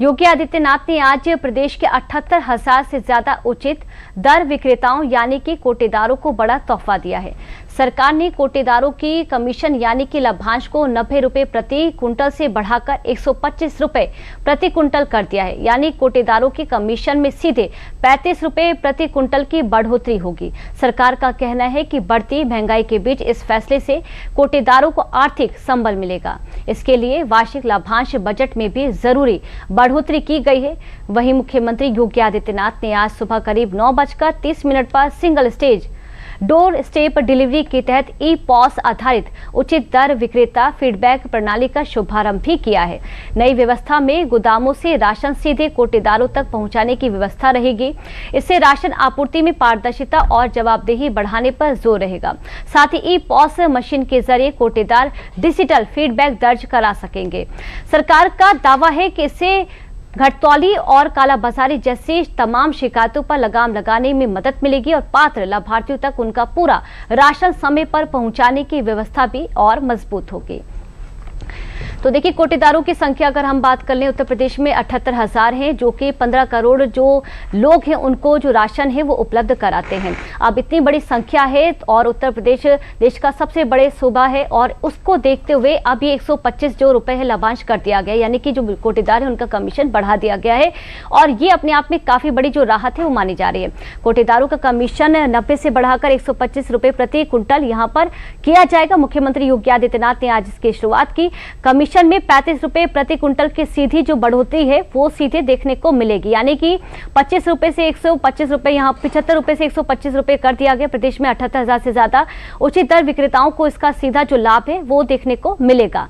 योगी आदित्यनाथ ने आज प्रदेश के 78,000 से ज्यादा उचित दर विक्रेताओं यानी कि कोटेदारों को बड़ा तोहफा दिया है। सरकार ने कोटेदारों की कमीशन यानी कि लाभांश को 90 रुपए प्रति कुंटल से बढ़ाकर 125 रुपए प्रति कुंटल कर दिया है। यानी कोटेदारों की कमीशन में सीधे 35 रुपए प्रति कुंटल की बढ़ोतरी होगी। सरकार का कहना है कि बढ़ती महंगाई के बीच इस फैसले से कोटेदारों को आर्थिक संबल मिलेगा। इसके लिए वार्षिक लाभांश बजट में भी जरूरी बढ़ोतरी की गई है। वहीं मुख्यमंत्री योगी आदित्यनाथ ने आज सुबह करीब 9:30 पर single stage door step delivery के तहत ई-पॉस आधारित उचित दर विक्रेता फीडबैक प्रणाली का शुभारंभ भी किया है। नई व्यवस्था में गोदामों से राशन सीधे कोटेदारों तक पहुंचाने की व्यवस्था रहेगी। इससे राशन आपूर्ति में पारदर्शिता और जवाबदेही बढ़ाने पर जोर रहेगा। साथ ही ई-पॉस मशीन के जरिए कोटेदार डिजिटल फीडबैक दर्ज करा सकेंगे। सरकार का दावा है कि इससे घटतौली और कालाबाजारी जैसी तमाम शिकायतों पर लगाम लगाने में मदद मिलेगी और पात्र लाभार्थियों तक उनका पूरा राशन समय पर पहुंचाने की व्यवस्था भी और मजबूत होगी। तो देखिए, कोटेदारों की संख्या अगर हम बात कर लें, उत्तर प्रदेश में 78,000 हैं, जो कि 15 करोड़ जो लोग हैं उनको जो राशन है वो उपलब्ध कराते हैं। अब इतनी बड़ी संख्या है और उत्तर प्रदेश देश का सबसे बड़े सूबा है और उसको देखते हुए अब ये 125 जो रुपए है लाभांश कर दिया गया, यानी कि जो कोटेदार है उनका कमीशन बढ़ा दिया गया है और ये अपने आप में काफी बड़ी जो राहत है वो मानी जा रही है। कोटेदारों का कमीशन 90 से बढ़ाकर 125 रुपए प्रति कुंटल यहाँ पर किया जाएगा। मुख्यमंत्री योगी आदित्यनाथ ने आज इसकी शुरुआत की। कमीशन में 35 रुपए प्रति कुंटल की सीधी जो बढ़ोतरी है वो सीधे देखने को मिलेगी, यानी कि 25 रुपए से 125 रुपए, यहाँ 75 रुपए से 125 रुपए कर दिया गया। प्रदेश में 78,000 से ज्यादा उचित दर विक्रेताओं को इसका सीधा जो लाभ है वो देखने को मिलेगा।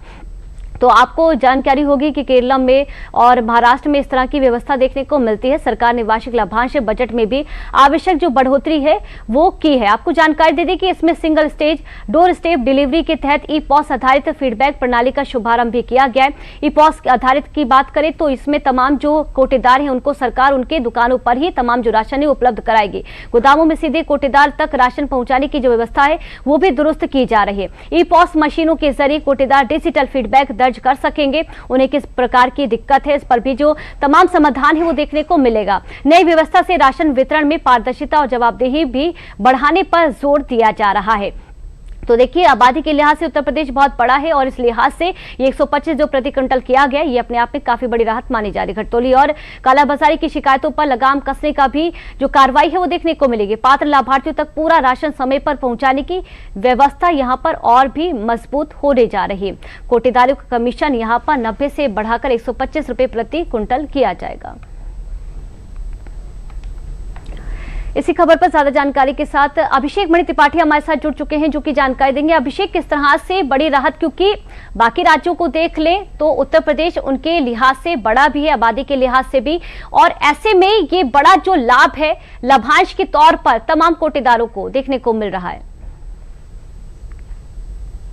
तो आपको जानकारी होगी कि केरल में और महाराष्ट्र में इस तरह की व्यवस्था देखने को मिलती है। सरकार ने वार्षिक लाभांश बजट में भी आवश्यक जो बढ़ोतरी है वो की है। आपको जानकारी दे दें कि इसमें single stage door step delivery के तहत ई-पॉस आधारित फीडबैक प्रणाली का शुभारंभ भी किया गया है। ई-पॉस आधारित की बात करें तो इसमें तमाम जो कोटेदार हैं उनको सरकार उनके दुकानों पर ही तमाम जो राशन है उपलब्ध कराएगी। गोदामों में सीधे कोटेदार तक राशन पहुंचाने की जो व्यवस्था है वो भी दुरुस्त की जा रही है। ई-पॉस मशीनों के जरिए कोटेदार डिजिटल फीडबैक दर्ज कर सकेंगे। उन्हें किस प्रकार की दिक्कत है इस पर भी जो तमाम समाधान है वो देखने को मिलेगा। नई व्यवस्था से राशन वितरण में पारदर्शिता और जवाबदेही भी बढ़ाने पर जोर दिया जा रहा है। तो देखिए, आबादी के लिहाज से उत्तर प्रदेश बहुत बड़ा है और इस लिहाज से ये 125 जो प्रति क्विंटल किया गया ये अपने आप में काफी बड़ी राहत मानी जा रही है। घटतौली और कालाबाजारी की शिकायतों पर लगाम कसने का भी जो कार्रवाई है वो देखने को मिलेगी। पात्र लाभार्थियों तक पूरा राशन समय पर पहुंचाने की व्यवस्था यहाँ पर और भी मजबूत होने जा रही है। कोटेदारों का कमीशन यहाँ पर 90 से बढ़ाकर 125 रुपए प्रति क्विंटल किया जाएगा। इसी खबर पर ज्यादा जानकारी के साथ अभिषेक मणि त्रिपाठी हमारे साथ जुड़ चुके हैं, जो कि जानकारी देंगे। अभिषेक, किस तरह से बड़ी राहत, क्योंकि बाकी राज्यों को देख लें तो उत्तर प्रदेश उनके लिहाज से बड़ा भी है, आबादी के लिहाज से भी, और ऐसे में ये बड़ा जो लाभ है लाभांश के तौर पर तमाम कोटेदारों को देखने को मिल रहा है।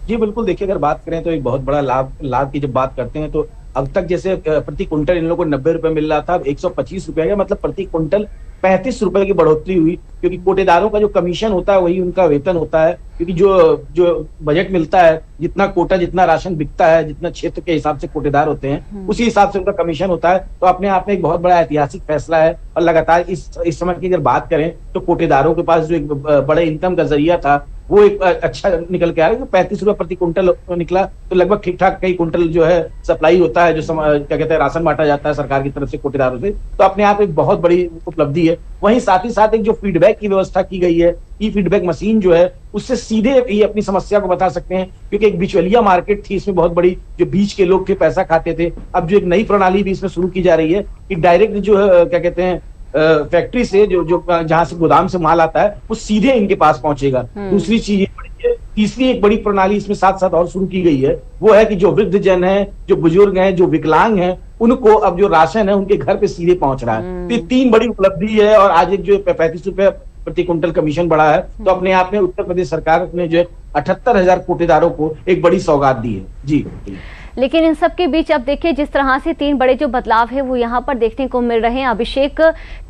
जी बिल्कुल, देखिए अगर बात करें तो एक बहुत बड़ा लाभ की जब बात करते हैं तो अब तक जैसे प्रति क्विंटल इन लोगों को 90 रुपए मिल रहा था, अब 125 रुपए है, मतलब प्रति क्विंटल 35 रुपए की बढ़ोतरी हुई। क्योंकि कोटेदारों का जो कमीशन होता है वही उनका वेतन होता है, क्योंकि जो बजट मिलता है, जितना कोटा जितना राशन बिकता है, जितना क्षेत्र के हिसाब से कोटेदार होते हैं उसी हिसाब से उनका कमीशन होता है। तो अपने आप में एक बहुत बड़ा ऐतिहासिक फैसला है और लगातार इस समय की अगर बात करें तो कोटेदारों के पास जो एक बड़े इनकम का जरिया था वो एक अच्छा निकल के आ रहा है। 35 रुपए प्रति कुंटल निकला तो लगभग ठीक ठाक कई कुंटल जो है सप्लाई होता है, जो क्या कहते हैं राशन बांटा जाता है सरकार की तरफ से कोटेदारों से। तो अपने आप एक बहुत बड़ी उपलब्धि है। वहीं साथ ही साथ एक जो फीडबैक की व्यवस्था की गई है, ई फीडबैक मशीन जो है, उससे सीधे ये अपनी समस्या को बता सकते हैं। क्योंकि एक बिचौलिया मार्केट थी, इसमें बहुत बड़ी जो बीच के लोग थे पैसा खाते थे। अब जो एक नई प्रणाली भी इसमें शुरू की जा रही है कि डायरेक्ट जो है क्या कहते हैं फैक्ट्री से जो जहां से गोदाम से माल आता है वो सीधे इनके पास पहुंचेगा। दूसरी चीज ये बड़ी है। तीसरी एक बड़ी प्रणाली इसमें साथ साथ और शुरू की गई है, वो है कि जो वृद्ध जन है, जो बुजुर्ग हैं, जो विकलांग हैं, उनको अब जो राशन है उनके घर पे सीधे पहुंच रहा है। तो ये 3 बड़ी उपलब्धि है। और आज एक जो 35 रुपए प्रति क्विंटल कमीशन बढ़ा है, तो अपने आप में उत्तर प्रदेश सरकार ने जो 78,000 कोटेदारों को एक बड़ी सौगात दी है। जी, लेकिन इन सब के बीच अब देखिए जिस तरह से 3 बड़े जो बदलाव है वो यहाँ पर देखने को मिल रहे हैं। अभिषेक,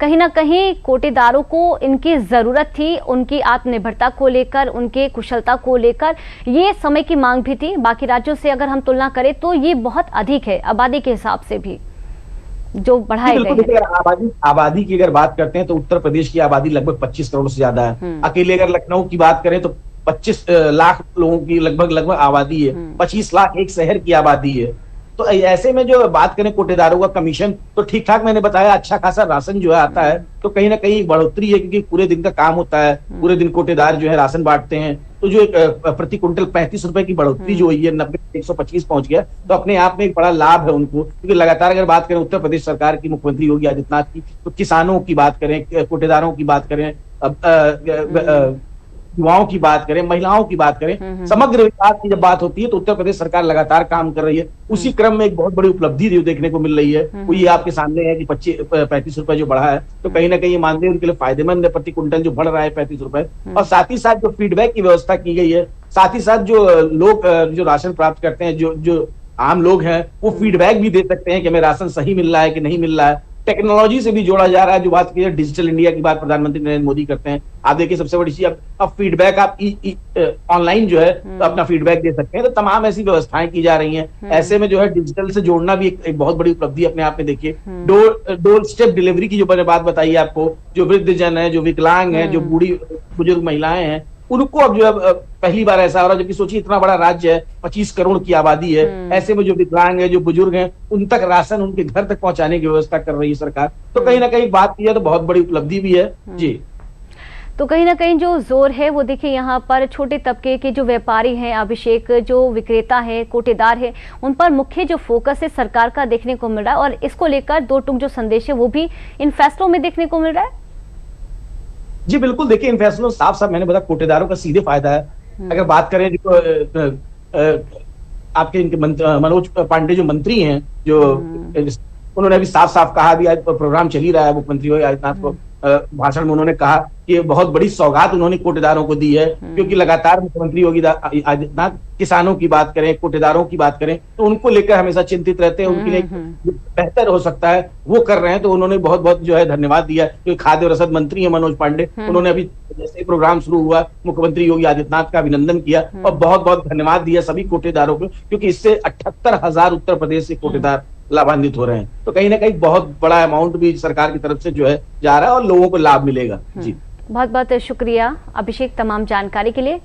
कहीं ना कहीं कोटेदारों को इनकी जरूरत थी, उनकी आत्मनिर्भरता को लेकर, उनके कुशलता को लेकर ये समय की मांग भी थी। बाकी राज्यों से अगर हम तुलना करें तो ये बहुत अधिक है आबादी के हिसाब से भी। जो बढ़ाए गए हैं। आबादी की अगर बात करते हैं तो उत्तर प्रदेश की आबादी लगभग 25 करोड़ से ज्यादा है। अकेले अगर लखनऊ की बात करें तो 25 लाख लोगों की लगभग आबादी है। 25 लाख एक शहर की आबादी है। तो ऐसे में जो बात करें कोटेदारों का कमीशन, तो ठीक ठाक मैंने बताया अच्छा खासा राशन जो है आता है, तो कहीं ना कहीं बढ़ोतरी है, क्योंकि पूरे दिन का काम होता है, पूरे दिन कोटेदार जो है राशन बांटते हैं। तो जो एक प्रति कुंटल 35 रुपए की बढ़ोतरी जो हुई है, 90 से 125 पहुंच गया, तो अपने आप में एक बड़ा लाभ है उनको। क्योंकि लगातार अगर बात करें उत्तर प्रदेश सरकार की, मुख्यमंत्री योगी आदित्यनाथ की, तो किसानों की बात करें, कोटेदारों की बात करें, युवाओं की बात करें, महिलाओं की बात करें, समग्र विकास की जब बात होती है तो उत्तर प्रदेश सरकार लगातार काम कर रही है। उसी क्रम में एक बहुत बड़ी उपलब्धि जो देखने को मिल रही है वो ये आपके सामने है कि 35 रुपए जो बढ़ा है, तो कहीं ना कहीं मानदेय उनके लिए फायदेमंद है। प्रति कुंटल जो बढ़ रहा है 35 रुपए, और साथ ही साथ जो फीडबैक की व्यवस्था की गई है, साथ ही साथ जो लोग जो राशन प्राप्त करते हैं, जो आम लोग हैं, वो फीडबैक भी दे सकते हैं कि हमें राशन सही मिल रहा है कि नहीं मिल रहा है। टेक्नोलॉजी से भी जोड़ा जा रहा है। जो बात की है डिजिटल इंडिया की बात प्रधानमंत्री नरेंद्र मोदी करते हैं। आप देखिए सबसे बड़ी चीज, अब फीडबैक आप ऑनलाइन जो है तो अपना फीडबैक दे सकते हैं। तो तमाम ऐसी व्यवस्थाएं की जा रही हैं। ऐसे में जो है डिजिटल से जोड़ना भी एक बहुत बड़ी उपलब्धि अपने आप में। देखिए डोर स्टेप डिलीवरी की जो मैंने बात बताई आपको, जो वृद्धजन है, जो विकलांग है, जो बूढ़ी बुजुर्ग महिलाएं हैं, उनको अब जो है पहली बार ऐसा हो रहा है। जबकि सोचिए इतना बड़ा राज्य है, 25 करोड़ की आबादी है, ऐसे में जो विकलांग है, जो बुजुर्ग हैं, उन तक राशन उनके घर तक पहुंचाने की व्यवस्था कर रही है सरकार। तो कहीं ना कहीं बात की है तो बहुत बड़ी उपलब्धि भी है जी। तो कहीं ना कहीं जो जोर है वो देखिए यहाँ पर छोटे तबके के जो व्यापारी हैं, अभिषेक, जो विक्रेता है, कोटेदार है, उन पर मुख्य जो फोकस है सरकार का देखने को मिल रहा है। और इसको लेकर दो टूक जो संदेश है वो भी इन फैसलों में देखने को मिल रहा है। जी बिल्कुल, देखिए इन फैसलों साफ साफ मैंने बताया कोटेदारों का सीधे फायदा है। अगर बात करें जो आपके इनके मनोज पांडे जो मंत्री हैं, जो उन्होंने अभी साफ साफ कहा, अभी आज प्रोग्राम चल ही रहा है, मुख्यमंत्री योगी आदित्यनाथ को भाषण में उन्होंने कहा कि बहुत बड़ी सौगात उन्होंने कोटेदारों को दी है। क्योंकि लगातार मुख्यमंत्री योगी आदित्यनाथ किसानों की बात करें, कोटेदारों की बात करें, तो उनको लेकर हमेशा चिंतित रहते हैं। उनके लिए बेहतर हो सकता है वो कर रहे हैं। तो उन्होंने बहुत बहुत जो है धन्यवाद दिया। क्योंकि खाद्य और रसद मंत्री है मनोज पांडे, उन्होंने अभी जैसे ही प्रोग्राम शुरू हुआ मुख्यमंत्री योगी आदित्यनाथ का अभिनंदन किया और बहुत बहुत धन्यवाद दिया सभी कोटेदारों को, क्योंकि इससे 78,000 उत्तर प्रदेश से कोटेदार लाभान्वित हो रहे हैं। तो कहीं ना कहीं बहुत बड़ा अमाउंट भी सरकार की तरफ से जो है जा रहा है और लोगों को लाभ मिलेगा जी। बहुत बहुत शुक्रिया अभिषेक तमाम जानकारी के लिए।